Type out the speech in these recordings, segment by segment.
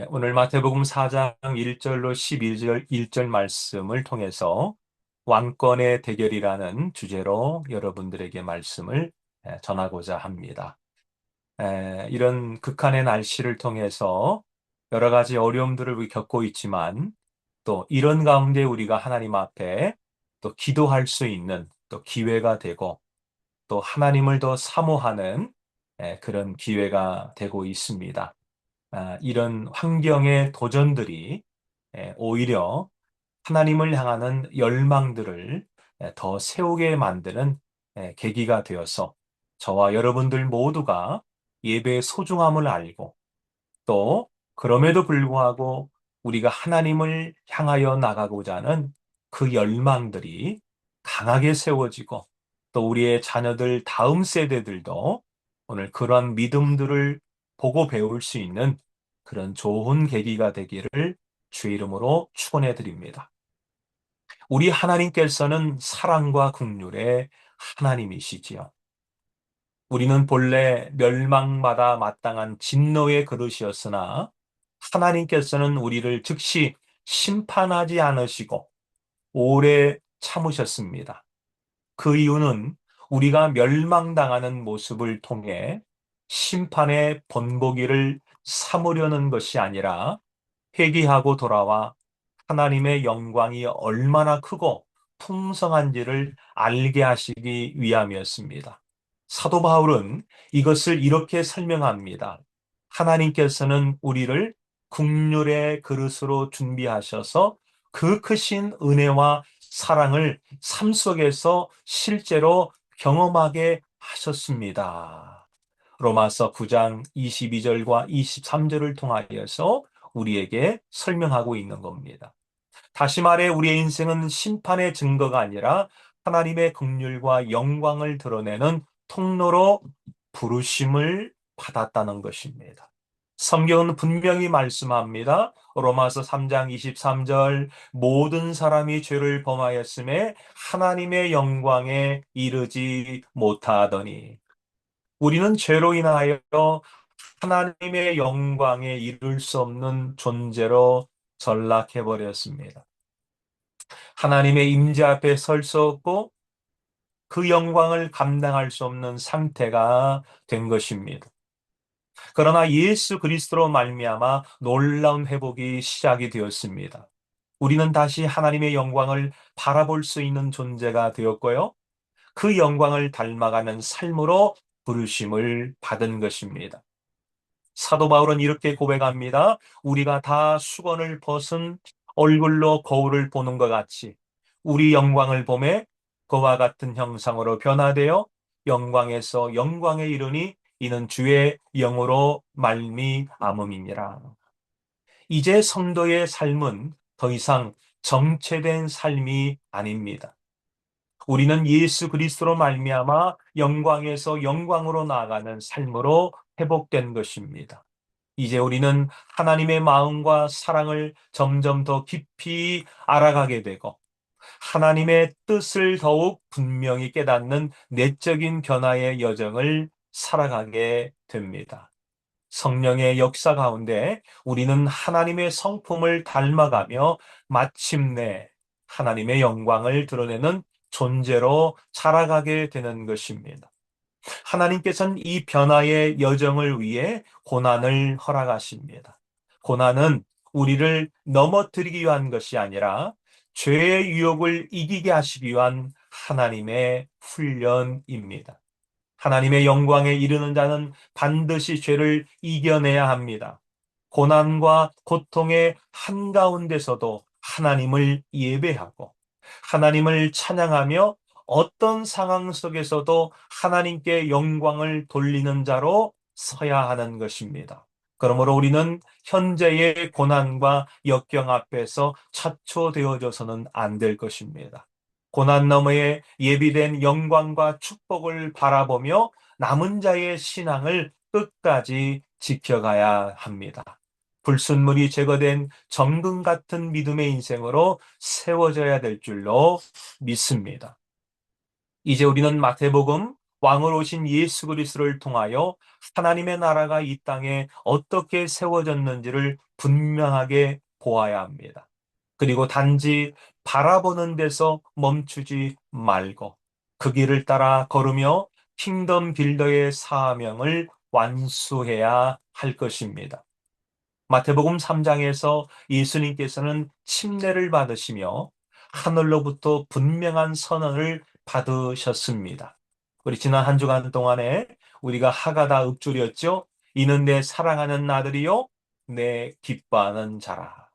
오늘 마태복음 4장 1절로 11절 말씀을 통해서 왕권의 대결이라는 주제로 여러분들에게 말씀을 전하고자 합니다. 이런 극한의 날씨를 통해서 여러 가지 어려움들을 우리 겪고 있지만 또 이런 가운데 우리가 하나님 앞에 또 기도할 수 있는 또 기회가 되고 또 하나님을 더 사모하는 그런 기회가 되고 있습니다. 이런 환경의 도전들이 오히려 하나님을 향하는 열망들을 더 세우게 만드는 계기가 되어서 저와 여러분들 모두가 예배의 소중함을 알고 또 그럼에도 불구하고 우리가 하나님을 향하여 나가고자 하는 그 열망들이 강하게 세워지고 또 우리의 자녀들 다음 세대들도 오늘 그러한 믿음들을 보고 배울 수 있는 그런 좋은 계기가 되기를 주의 이름으로 축원해 드립니다. 우리 하나님께서는 사랑과 긍휼의 하나님이시지요. 우리는 본래 멸망받아 마땅한 진노의 그릇이었으나 하나님께서는 우리를 즉시 심판하지 않으시고 오래 참으셨습니다. 그 이유는 우리가 멸망당하는 모습을 통해 심판의 본보기를 삼으려는 것이 아니라 회개하고 돌아와 하나님의 영광이 얼마나 크고 풍성한지를 알게 하시기 위함이었습니다. 사도 바울은 이것을 이렇게 설명합니다. 하나님께서는 우리를 국률의 그릇으로 준비하셔서 그 크신 은혜와 사랑을 삶 속에서 실제로 경험하게 하셨습니다. 로마서 9장 22절과 23절을 통하여서 우리에게 설명하고 있는 겁니다. 다시 말해 우리의 인생은 심판의 증거가 아니라 하나님의 긍휼과 영광을 드러내는 통로로 부르심을 받았다는 것입니다. 성경은 분명히 말씀합니다. 로마서 3장 23절 모든 사람이 죄를 범하였음에 하나님의 영광에 이르지 못하더니 우리는 죄로 인하여 하나님의 영광에 이를 수 없는 존재로 전락해 버렸습니다. 하나님의 임재 앞에 설 수 없고 그 영광을 감당할 수 없는 상태가 된 것입니다. 그러나 예수 그리스도로 말미암아 놀라운 회복이 시작이 되었습니다. 우리는 다시 하나님의 영광을 바라볼 수 있는 존재가 되었고요. 그 영광을 닮아가는 삶으로 부르심을 받은 것입니다. 사도 바울은 이렇게 고백합니다. 우리가 다 수건을 벗은 얼굴로 거울을 보는 것 같이 우리 영광을 보매 그와 같은 형상으로 변화되어 영광에서 영광에 이르니 이는 주의 영으로 말미암음이니라. 이제 성도의 삶은 더 이상 정체된 삶이 아닙니다. 우리는 예수 그리스도로 말미암아 영광에서 영광으로 나아가는 삶으로 회복된 것입니다. 이제 우리는 하나님의 마음과 사랑을 점점 더 깊이 알아가게 되고 하나님의 뜻을 더욱 분명히 깨닫는 내적인 변화의 여정을 살아가게 됩니다. 성령의 역사 가운데 우리는 하나님의 성품을 닮아가며 마침내 하나님의 영광을 드러내는 존재로 자라가게 되는 것입니다. 하나님께서는 이 변화의 여정을 위해 고난을 허락하십니다. 고난은 우리를 넘어뜨리기 위한 것이 아니라 죄의 유혹을 이기게 하시기 위한 하나님의 훈련입니다. 하나님의 영광에 이르는 자는 반드시 죄를 이겨내야 합니다. 고난과 고통의 한가운데서도 하나님을 예배하고 하나님을 찬양하며 어떤 상황 속에서도 하나님께 영광을 돌리는 자로 서야 하는 것입니다. 그러므로 우리는 현재의 고난과 역경 앞에서 자초되어져서는 안 될 것입니다. 고난 너머에 예비된 영광과 축복을 바라보며 남은 자의 신앙을 끝까지 지켜가야 합니다. 불순물이 제거된 정금 같은 믿음의 인생으로 세워져야 될 줄로 믿습니다. 이제 우리는 마태복음 왕으로 오신 예수 그리스도를 통하여 하나님의 나라가 이 땅에 어떻게 세워졌는지를 분명하게 보아야 합니다. 그리고 단지 바라보는 데서 멈추지 말고 그 길을 따라 걸으며 킹덤 빌더의 사명을 완수해야 할 것입니다. 마태복음 3장에서 예수님께서는 침례를 받으시며 하늘로부터 분명한 선언을 받으셨습니다. 우리 지난 한 주간 동안에 우리가 하가다 읊조렸죠. 이는 내 사랑하는 아들이요 내 기뻐하는 자라.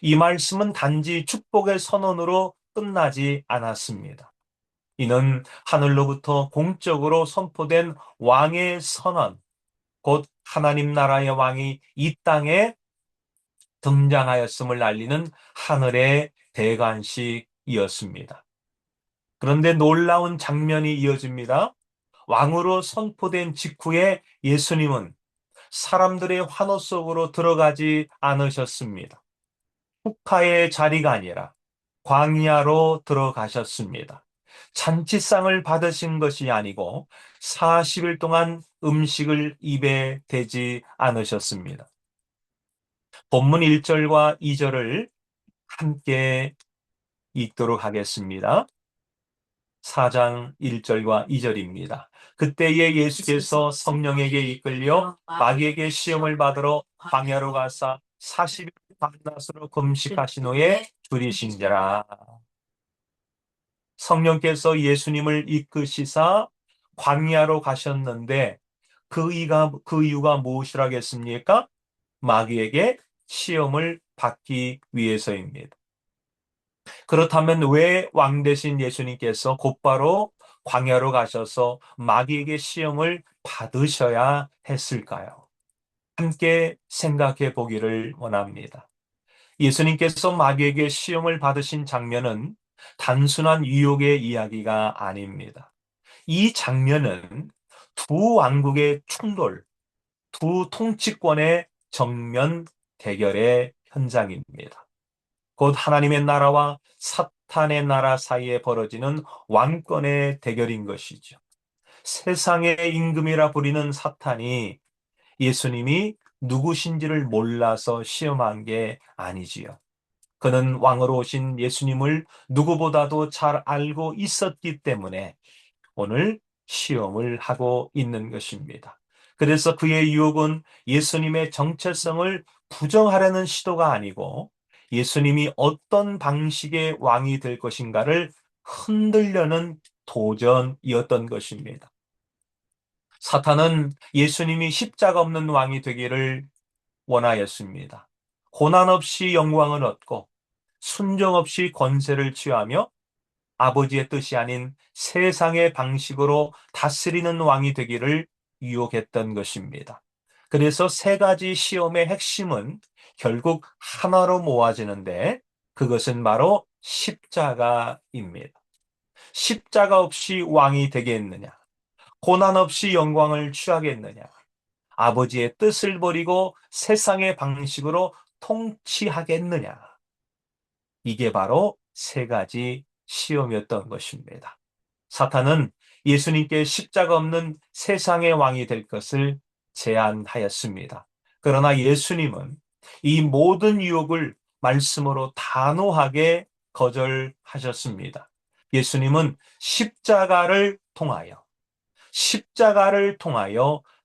이 말씀은 단지 축복의 선언으로 끝나지 않았습니다. 이는 하늘로부터 공적으로 선포된 왕의 선언, 곧 하나님 나라의 왕이 이 땅에 등장하였음을 알리는 하늘의 대관식이었습니다. 그런데 놀라운 장면이 이어집니다. 왕으로 선포된 직후에 예수님은 사람들의 환호 속으로 들어가지 않으셨습니다. 축하의 자리가 아니라 광야로 들어가셨습니다. 잔치상을 받으신 것이 아니고 40일 동안 음식을 입에 대지 않으셨습니다. 본문 1절과 2절을 함께 읽도록 하겠습니다. 4장 1절과 2절입니다. 그때에 예수께서 성령에게 이끌려 마귀에게 시험을 받으러 광야로 가사 40일 밤낮으로 금식하신 후에 줄이신지라. 성령께서 예수님을 이끄시사 광야로 가셨는데 그 이유가 무엇이라겠습니까? 마귀에게 시험을 받기 위해서입니다. 그렇다면 왜 왕 대신 예수님께서 곧바로 광야로 가셔서 마귀에게 시험을 받으셔야 했을까요? 함께 생각해 보기를 원합니다. 예수님께서 마귀에게 시험을 받으신 장면은 단순한 유혹의 이야기가 아닙니다. 이 장면은 두 왕국의 충돌, 두 통치권의 정면 대결의 현장입니다. 곧 하나님의 나라와 사탄의 나라 사이에 벌어지는 왕권의 대결인 것이죠. 세상의 임금이라 부리는 사탄이 예수님이 누구신지를 몰라서 시험한 게 아니지요. 그는 왕으로 오신 예수님을 누구보다도 잘 알고 있었기 때문에 오늘 시험을 하고 있는 것입니다. 그래서 그의 유혹은 예수님의 정체성을 부정하려는 시도가 아니고 예수님이 어떤 방식의 왕이 될 것인가를 흔들려는 도전이었던 것입니다. 사탄은 예수님이 십자가 없는 왕이 되기를 원하였습니다. 고난 없이 영광을 얻고 순종 없이 권세를 취하며 아버지의 뜻이 아닌 세상의 방식으로 다스리는 왕이 되기를 유혹했던 것입니다. 그래서 세 가지 시험의 핵심은 결국 하나로 모아지는데 그것은 바로 십자가입니다. 십자가 없이 왕이 되겠느냐? 고난 없이 영광을 취하겠느냐? 아버지의 뜻을 버리고 세상의 방식으로 통치하겠느냐? 이게 바로 세 가지 시험이었던 것입니다. 사탄은 예수님께 십자가 없는 세상의 왕이 될 것을 제안하였습니다. 그러나 예수님은 이 모든 유혹을 말씀으로 단호하게 거절하셨습니다. 예수님은 십자가를 통하여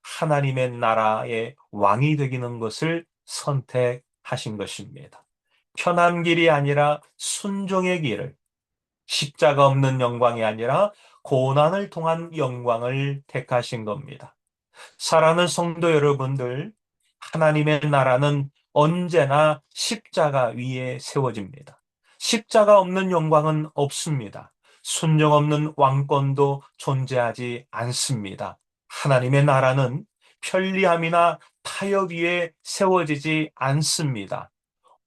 하나님의 나라의 왕이 되기는 것을 선택하신 것입니다. 편한 길이 아니라 순종의 길을, 십자가 없는 영광이 아니라 고난을 통한 영광을 택하신 겁니다. 사랑하는 성도 여러분들, 하나님의 나라는 언제나 십자가 위에 세워집니다. 십자가 없는 영광은 없습니다. 순종 없는 왕권도 존재하지 않습니다. 하나님의 나라는 편리함이나 타협 위에 세워지지 않습니다.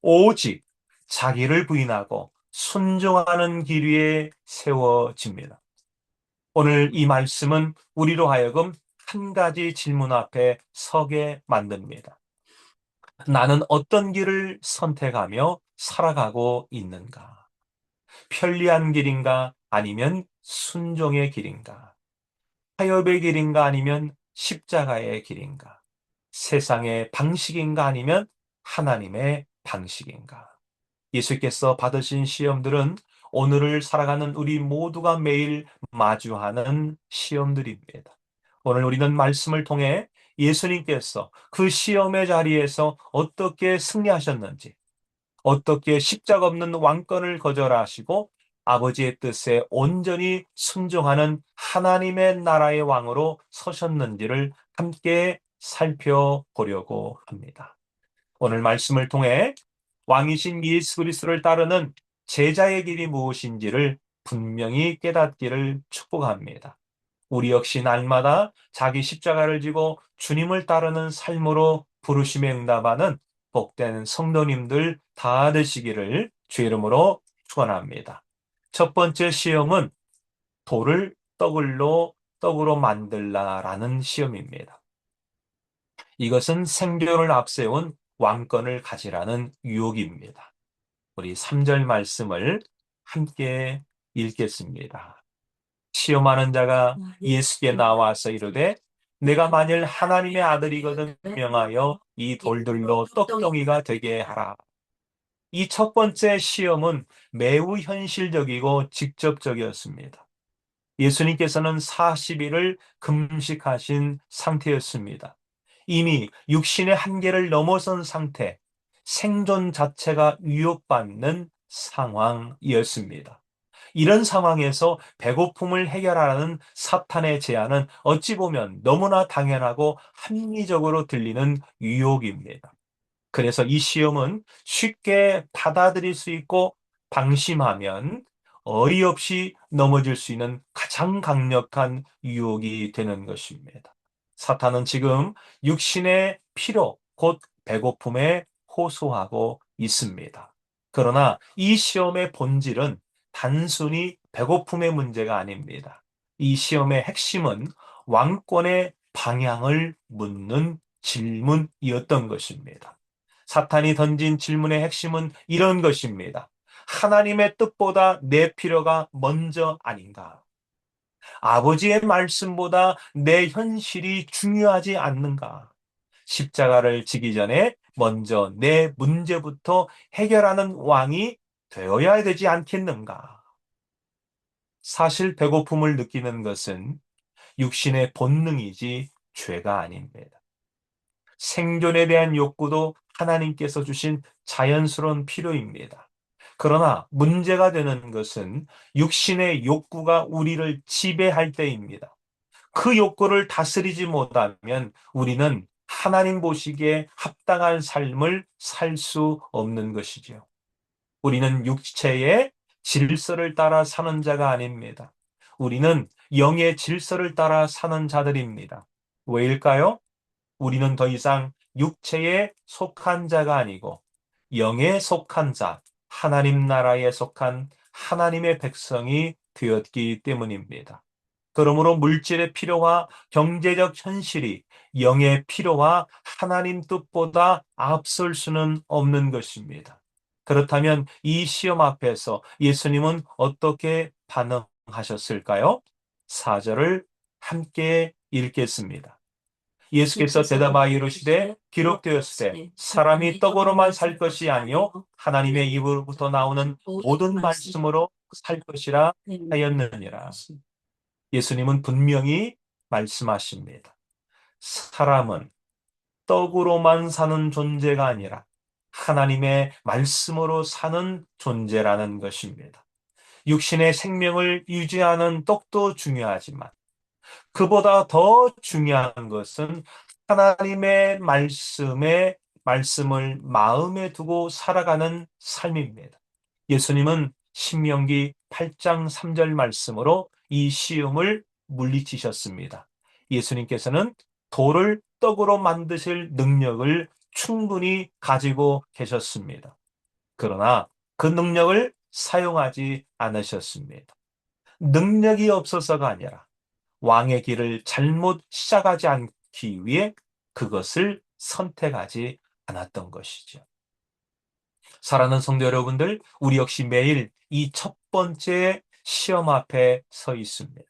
오직 자기를 부인하고 순종하는 길 위에 세워집니다. 오늘 이 말씀은 우리로 하여금 한 가지 질문 앞에 서게 만듭니다. 나는 어떤 길을 선택하며 살아가고 있는가? 편리한 길인가? 아니면 순종의 길인가? 타협의 길인가 아니면 십자가의 길인가? 세상의 방식인가 아니면 하나님의 방식인가? 예수께서 받으신 시험들은 오늘을 살아가는 우리 모두가 매일 마주하는 시험들입니다. 오늘 우리는 말씀을 통해 예수님께서 그 시험의 자리에서 어떻게 승리하셨는지, 어떻게 십자가 없는 왕권을 거절하시고 아버지의 뜻에 온전히 순종하는 하나님의 나라의 왕으로 서셨는지를 함께 살펴보려고 합니다. 오늘 말씀을 통해 왕이신 예수 그리스도를 따르는 제자의 길이 무엇인지를 분명히 깨닫기를 축복합니다. 우리 역시 날마다 자기 십자가를 지고 주님을 따르는 삶으로 부르심에 응답하는 복된 성도님들 다 되시기를 주 이름으로 축원합니다. 첫 번째 시험은 돌을 떡으로 만들라라는 시험입니다. 이것은 생존을 앞세운 왕권을 가지라는 유혹입니다. 우리 3절 말씀을 함께 읽겠습니다. 시험하는 자가 예수께 나와서 이르되 내가 만일 하나님의 아들이거든 명하여 이 돌들로 떡덩이가 되게 하라. 이 첫 번째 시험은 매우 현실적이고 직접적이었습니다. 예수님께서는 40일을 금식하신 상태였습니다. 이미 육신의 한계를 넘어선 상태, 생존 자체가 위협받는 상황이었습니다. 이런 상황에서 배고픔을 해결하라는 사탄의 제안은 어찌 보면 너무나 당연하고 합리적으로 들리는 유혹입니다. 그래서 이 시험은 쉽게 받아들일 수 있고 방심하면 어이없이 넘어질 수 있는 가장 강력한 유혹이 되는 것입니다. 사탄은 지금 육신의 피로, 곧 배고픔에 호소하고 있습니다. 그러나 이 시험의 본질은 단순히 배고픔의 문제가 아닙니다. 이 시험의 핵심은 왕권의 방향을 묻는 질문이었던 것입니다. 사탄이 던진 질문의 핵심은 이런 것입니다. 하나님의 뜻보다 내 필요가 먼저 아닌가? 아버지의 말씀보다 내 현실이 중요하지 않는가? 십자가를 지기 전에 먼저 내 문제부터 해결하는 왕이 되어야 되지 않겠는가? 사실 배고픔을 느끼는 것은 육신의 본능이지 죄가 아닙니다. 생존에 대한 욕구도 하나님께서 주신 자연스러운 필요입니다. 그러나 문제가 되는 것은 육신의 욕구가 우리를 지배할 때입니다. 그 욕구를 다스리지 못하면 우리는 하나님 보시기에 합당한 삶을 살 수 없는 것이죠. 우리는 육체의 질서를 따라 사는 자가 아닙니다. 우리는 영의 질서를 따라 사는 자들입니다. 왜일까요? 우리는 더 이상 육체에 속한 자가 아니고 영에 속한 자, 하나님 나라에 속한 하나님의 백성이 되었기 때문입니다. 그러므로 물질의 필요와 경제적 현실이 영의 필요와 하나님 뜻보다 앞설 수는 없는 것입니다. 그렇다면 이 시험 앞에서 예수님은 어떻게 반응하셨을까요? 4절을 함께 읽겠습니다. 예수께서 대답하여 이르시되 기록되었으되 사람이 떡으로만 살 것이 아니요 하나님의 입으로부터 나오는 모든 말씀으로 살 것이라 하였느니라. 예수님은 분명히 말씀하십니다. 사람은 떡으로만 사는 존재가 아니라 하나님의 말씀으로 사는 존재라는 것입니다. 육신의 생명을 유지하는 떡도 중요하지만 그보다 더 중요한 것은 하나님의 말씀을 마음에 두고 살아가는 삶입니다. 예수님은 신명기 8장 3절 말씀으로 이 시험을 물리치셨습니다. 예수님께서는 돌을 떡으로 만드실 능력을 충분히 가지고 계셨습니다. 그러나 그 능력을 사용하지 않으셨습니다. 능력이 없어서가 아니라 왕의 길을 잘못 시작하지 않기 위해 그것을 선택하지 않았던 것이죠. 사랑하는 성도 여러분들, 우리 역시 매일 이 첫 번째 시험 앞에 서 있습니다.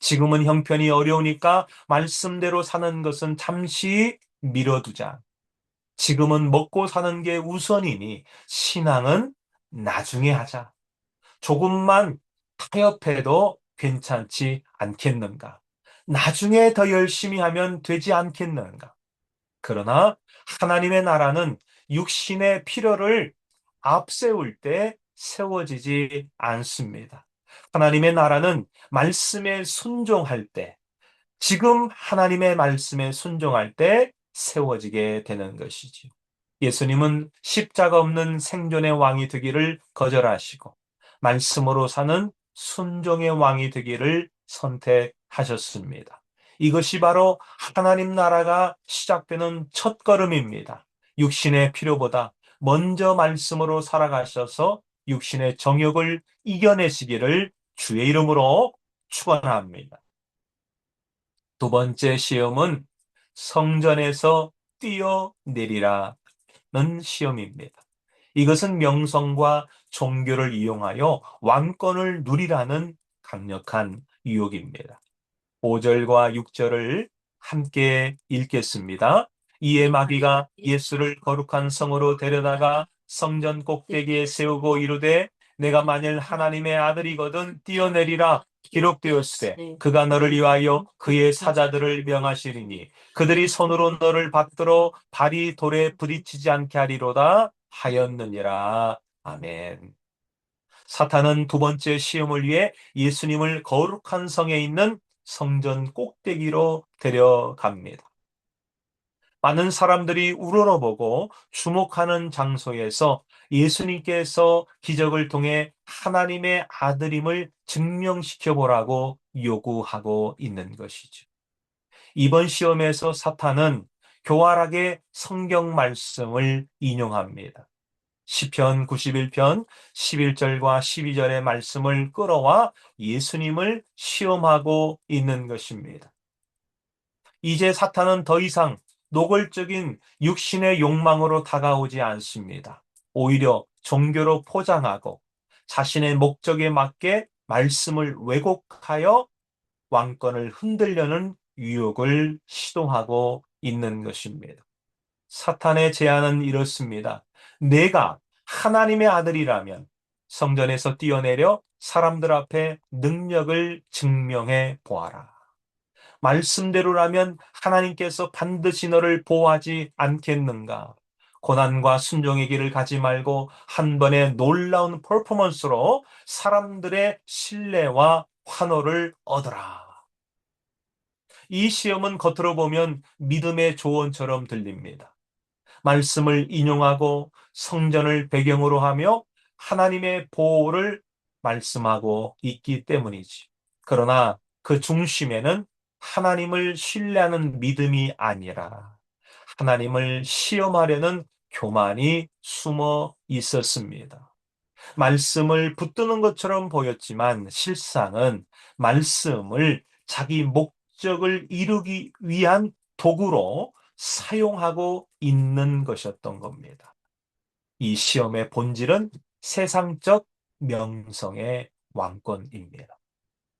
지금은 형편이 어려우니까 말씀대로 사는 것은 잠시 미뤄두자. 지금은 먹고 사는 게 우선이니 신앙은 나중에 하자. 조금만 타협해도 괜찮지 않겠는가? 나중에 더 열심히 하면 되지 않겠는가? 그러나 하나님의 나라는 육신의 필요를 앞세울 때 세워지지 않습니다. 하나님의 나라는 말씀에 순종할 때, 지금 하나님의 말씀에 순종할 때 세워지게 되는 것이지요. 예수님은 십자가 없는 생존의 왕이 되기를 거절하시고 말씀으로 사는 순종의 왕이 되기를 선택하셨습니다. 이것이 바로 하나님 나라가 시작되는 첫걸음입니다. 육신의 필요보다 먼저 말씀으로 살아가셔서 육신의 정욕을 이겨내시기를 주의 이름으로 축원합니다. 두 번째 시험은 성전에서 뛰어내리라는 시험입니다. 이것은 명성과 종교를 이용하여 왕권을 누리라는 강력한 유혹입니다. 5절과 6절을 함께 읽겠습니다. 이에 마귀가 예수를 거룩한 성으로 데려다가 성전 꼭대기에 세우고 이르되 내가 만일 하나님의 아들이거든 뛰어내리라 기록되었으되 그가 너를 위하여 그의 사자들을 명하시리니 그들이 손으로 너를 받들어 발이 돌에 부딪히지 않게 하리로다 하였느니라. 아멘. 사탄은 두 번째 시험을 위해 예수님을 거룩한 성에 있는 성전 꼭대기로 데려갑니다. 많은 사람들이 우러러보고 주목하는 장소에서 예수님께서 기적을 통해 하나님의 아들임을 증명시켜 보라고 요구하고 있는 것이죠. 이번 시험에서 사탄은 교활하게 성경 말씀을 인용합니다. 시편 91편 11절과 12절의 말씀을 끌어와 예수님을 시험하고 있는 것입니다. 이제 사탄은 더 이상 노골적인 육신의 욕망으로 다가오지 않습니다. 오히려 종교로 포장하고 자신의 목적에 맞게 말씀을 왜곡하여 왕권을 흔들려는 유혹을 시도하고 있는 것입니다. 사탄의 제안은 이렇습니다. 내가 하나님의 아들이라면 성전에서 뛰어내려 사람들 앞에 능력을 증명해 보아라. 말씀대로라면 하나님께서 반드시 너를 보호하지 않겠는가? 고난과 순종의 길을 가지 말고 한 번의 놀라운 퍼포먼스로 사람들의 신뢰와 환호를 얻어라. 이 시험은 겉으로 보면 믿음의 조언처럼 들립니다. 말씀을 인용하고 성전을 배경으로 하며 하나님의 보호를 말씀하고 있기 때문이지. 그러나 그 중심에는 하나님을 신뢰하는 믿음이 아니라 하나님을 시험하려는 교만이 숨어 있었습니다. 말씀을 붙드는 것처럼 보였지만 실상은 말씀을 자기 목적을 이루기 위한 도구로 사용하고 있는 것이었던 겁니다. 이 시험의 본질은 세상적 명성의 왕권입니다.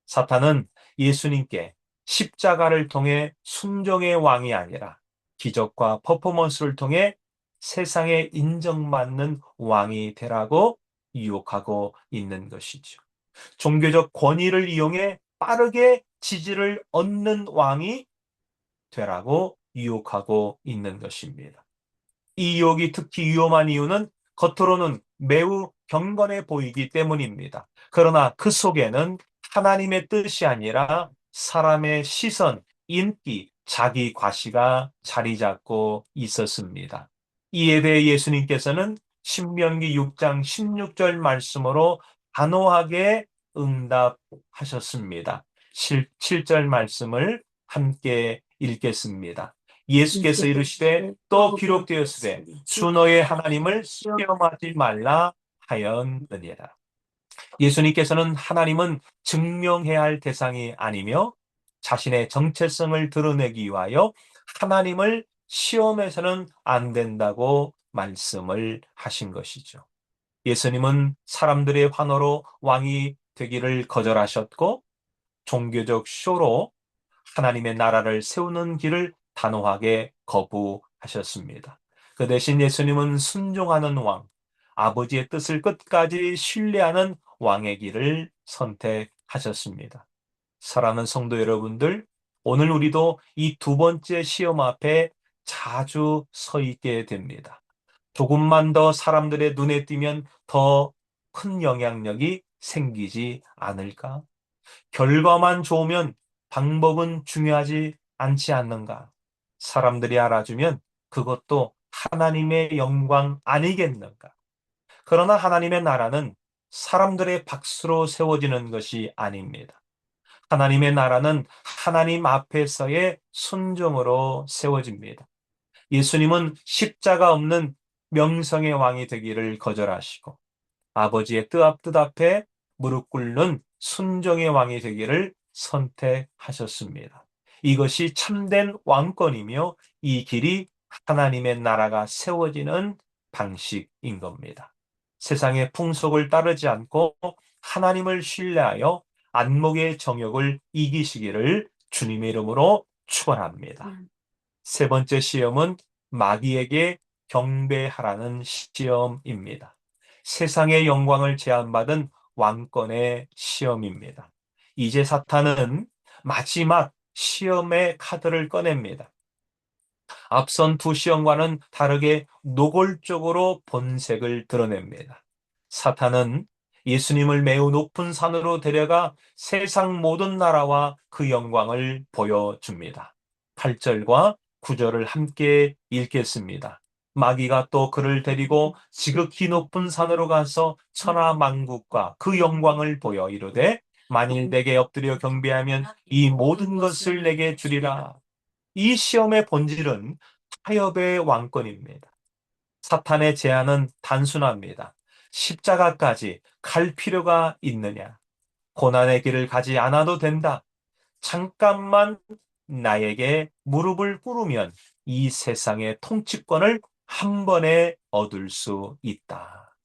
사탄은 예수님께 십자가를 통해 순종의 왕이 아니라 기적과 퍼포먼스를 통해 세상에 인정받는 왕이 되라고 유혹하고 있는 것이죠. 종교적 권위를 이용해 빠르게 지지를 얻는 왕이 되라고 유혹하고 있는 것입니다. 이 유혹이 특히 위험한 이유는 겉으로는 매우 경건해 보이기 때문입니다. 그러나 그 속에는 하나님의 뜻이 아니라 사람의 시선, 인기, 자기 과시가 자리 잡고 있었습니다. 이에 대해 예수님께서는 신명기 6장 16절 말씀으로 단호하게 응답하셨습니다. 7절 말씀을 함께 읽겠습니다. 예수께서 이르시되 또 기록되었으되 주 너의 하나님을 시험하지 말라 하였느니라. 예수님께서는 하나님은 증명해야 할 대상이 아니며 자신의 정체성을 드러내기 위하여 하나님을 시험해서는 안 된다고 말씀을 하신 것이죠. 예수님은 사람들의 환호로 왕이 되기를 거절하셨고 종교적 쇼로 하나님의 나라를 세우는 길을 단호하게 거부하셨습니다. 그 대신 예수님은 순종하는 왕, 아버지의 뜻을 끝까지 신뢰하는 왕의 길을 선택하셨습니다. 사랑하는 성도 여러분들, 오늘 우리도 이 두 번째 시험 앞에 자주 서 있게 됩니다. 조금만 더 사람들의 눈에 띄면 더 큰 영향력이 생기지 않을까? 결과만 좋으면 방법은 중요하지 않지 않는가? 사람들이 알아주면 그것도 하나님의 영광 아니겠는가? 그러나 하나님의 나라는 사람들의 박수로 세워지는 것이 아닙니다. 하나님의 나라는 하나님 앞에서의 순종으로 세워집니다. 예수님은 십자가 없는 명성의 왕이 되기를 거절하시고 아버지의 뜻 앞에 무릎 꿇는 순종의 왕이 되기를 선택하셨습니다. 이것이 참된 왕권이며 이 길이 하나님의 나라가 세워지는 방식인 겁니다. 세상의 풍속을 따르지 않고 하나님을 신뢰하여 안목의 정욕을 이기시기를 주님의 이름으로 축원합니다. 세 번째 시험은 마귀에게 경배하라는 시험입니다. 세상의 영광을 제한받은 왕권의 시험입니다. 이제 사탄은 마지막 시험의 카드를 꺼냅니다. 앞선 두 시험과는 다르게 노골적으로 본색을 드러냅니다. 사탄은 예수님을 매우 높은 산으로 데려가 세상 모든 나라와 그 영광을 보여줍니다. 8절과 9절을 함께 읽겠습니다. 마귀가 또 그를 데리고 지극히 높은 산으로 가서 천하 만국과 그 영광을 보여 이르되 만일 내게 엎드려 경배하면 이 모든 것을 내게 주리라. 이 시험의 본질은 타협의 왕권입니다. 사탄의 제안은 단순합니다. 십자가까지 갈 필요가 있느냐? 고난의 길을 가지 않아도 된다. 잠깐만 나에게 무릎을 꿇으면 이 세상의 통치권을 한 번에 얻을 수 있다.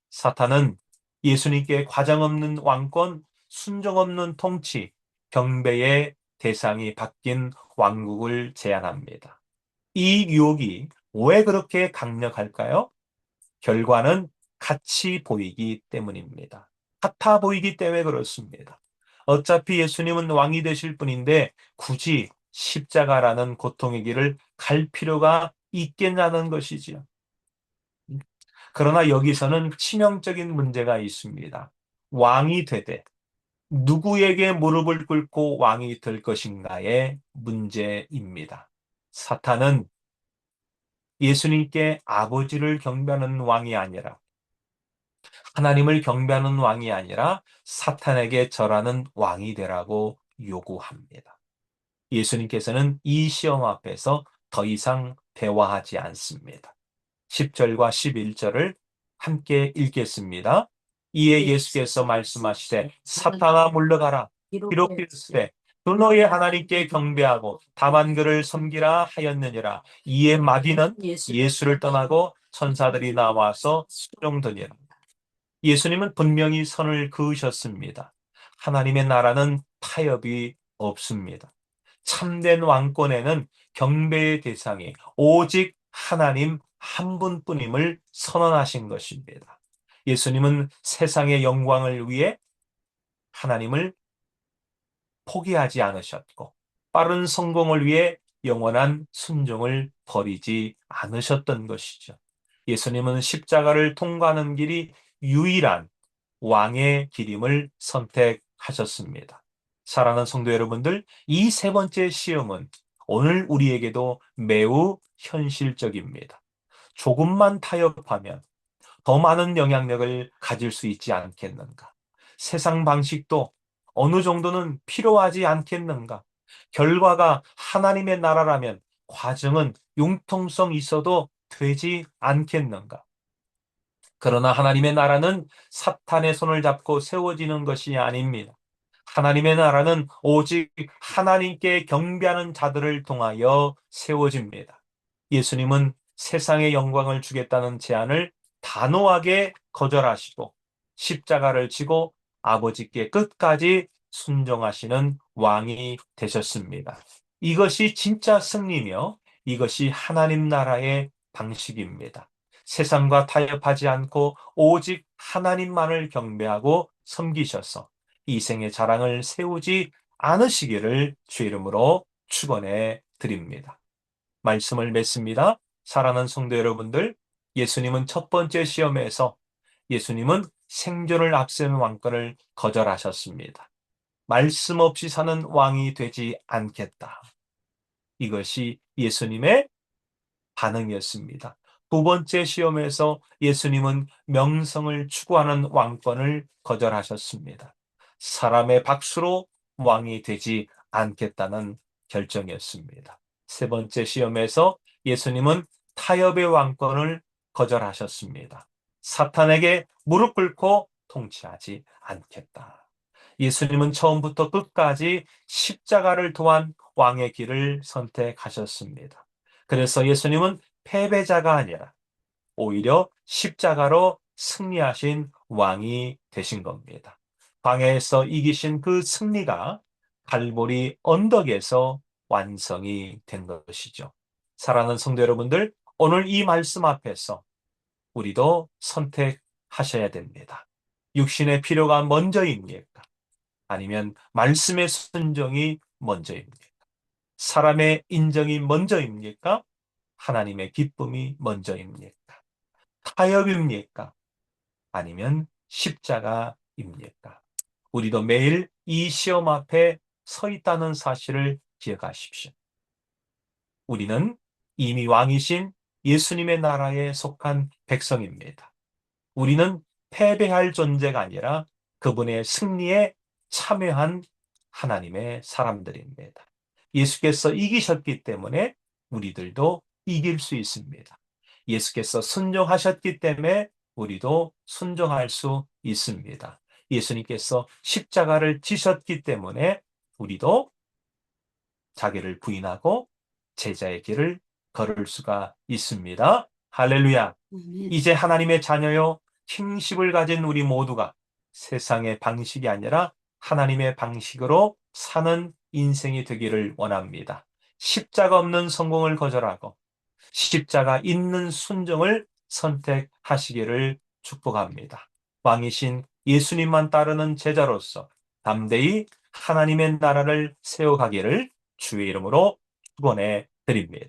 사탄은 예수님께 과장 없는 왕권, 순종 없는 통치, 경배의 대상이 바뀐 왕국을 제안합니다. 이 유혹이 왜 그렇게 강력할까요? 결과는 같이 보이기 때문입니다. 같아 보이기 때문에 그렇습니다. 어차피 예수님은 왕이 되실 분인데 굳이 십자가라는 고통의 길을 갈 필요가 있겠냐는 것이지요. 그러나 여기서는 치명적인 문제가 있습니다. 왕이 되되 누구에게 무릎을 꿇고 왕이 될 것인가의 문제입니다. 사탄은 예수님께 아버지를 경배하는 왕이 아니라 하나님을 경배하는 왕이 아니라 사탄에게 절하는 왕이 되라고 요구합니다. 예수님께서는 이 시험 앞에서 더 이상 대화하지 않습니다. 10절과 11절을 함께 읽겠습니다. 이에 예수께서 말씀하시되 사탄아 물러가라. 기록 되었으되 또 너의 하나님께 경배하고 다만 그를 섬기라 하였느니라. 이에 마귀는 예수를 떠나고 천사들이 나와서 수종드니라. 예수님은 분명히 선을 그으셨습니다. 하나님의 나라는 타협이 없습니다. 참된 왕권에는 경배의 대상이 오직 하나님 한 분뿐임을 선언하신 것입니다. 예수님은 세상의 영광을 위해 하나님을 포기하지 않으셨고 빠른 성공을 위해 영원한 순종을 버리지 않으셨던 것이죠. 예수님은 십자가를 통과하는 길이 유일한 왕의 길임을 선택하셨습니다. 사랑하는 성도 여러분들, 이 세 번째 시험은 오늘 우리에게도 매우 현실적입니다. 조금만 타협하면 더 많은 영향력을 가질 수 있지 않겠는가? 세상 방식도 어느 정도는 필요하지 않겠는가? 결과가 하나님의 나라라면 과정은 융통성 있어도 되지 않겠는가? 그러나 하나님의 나라는 사탄의 손을 잡고 세워지는 것이 아닙니다. 하나님의 나라는 오직 하나님께 경배하는 자들을 통하여 세워집니다. 예수님은 세상의 영광을 주겠다는 제안을 단호하게 거절하시고 십자가를 지고 아버지께 끝까지 순종하시는 왕이 되셨습니다. 이것이 진짜 승리며 이것이 하나님 나라의 방식입니다. 세상과 타협하지 않고 오직 하나님만을 경배하고 섬기셔서 이 생의 자랑을 세우지 않으시기를 주 이름으로 축원해 드립니다. 말씀을 맺습니다. 사랑하는 성도 여러분들, 예수님은 첫 번째 시험에서 예수님은 생존을 앞세우는 왕권을 거절하셨습니다. 말씀 없이 사는 왕이 되지 않겠다. 이것이 예수님의 반응이었습니다. 두 번째 시험에서 예수님은 명성을 추구하는 왕권을 거절하셨습니다. 사람의 박수로 왕이 되지 않겠다는 결정이었습니다. 세 번째 시험에서 예수님은 타협의 왕권을 거절하셨습니다. 사탄에게 무릎 꿇고 통치하지 않겠다. 예수님은 처음부터 끝까지 십자가를 통한 왕의 길을 선택하셨습니다. 그래서 예수님은 패배자가 아니라 오히려 십자가로 승리하신 왕이 되신 겁니다. 광야에서 이기신 그 승리가 갈보리 언덕에서 완성이 된 것이죠. 사랑하는 성도 여러분들, 오늘 이 말씀 앞에서 우리도 선택하셔야 됩니다. 육신의 필요가 먼저입니까? 아니면 말씀의 순종이 먼저입니까? 사람의 인정이 먼저입니까? 하나님의 기쁨이 먼저입니까? 타협입니까? 아니면 십자가입니까? 우리도 매일 이 시험 앞에 서 있다는 사실을 기억하십시오. 우리는 이미 왕이신 예수님의 나라에 속한 백성입니다. 우리는 패배할 존재가 아니라 그분의 승리에 참여한 하나님의 사람들입니다. 예수께서 이기셨기 때문에 우리들도 이길 수 있습니다. 예수께서 순종하셨기 때문에 우리도 순종할 수 있습니다. 예수님께서 십자가를 지셨기 때문에 우리도 자기를 부인하고 제자의 길을 걸을 수가 있습니다. 할렐루야. 아멘. 이제 하나님의 자녀요, 킹십을 가진 우리 모두가 세상의 방식이 아니라 하나님의 방식으로 사는 인생이 되기를 원합니다. 십자가 없는 성공을 거절하고 십자가 있는 순종을 선택하시기를 축복합니다. 왕이신 예수님만 따르는 제자로서 담대히 하나님의 나라를 세워가기를 주의 이름으로 축원해 드립니다.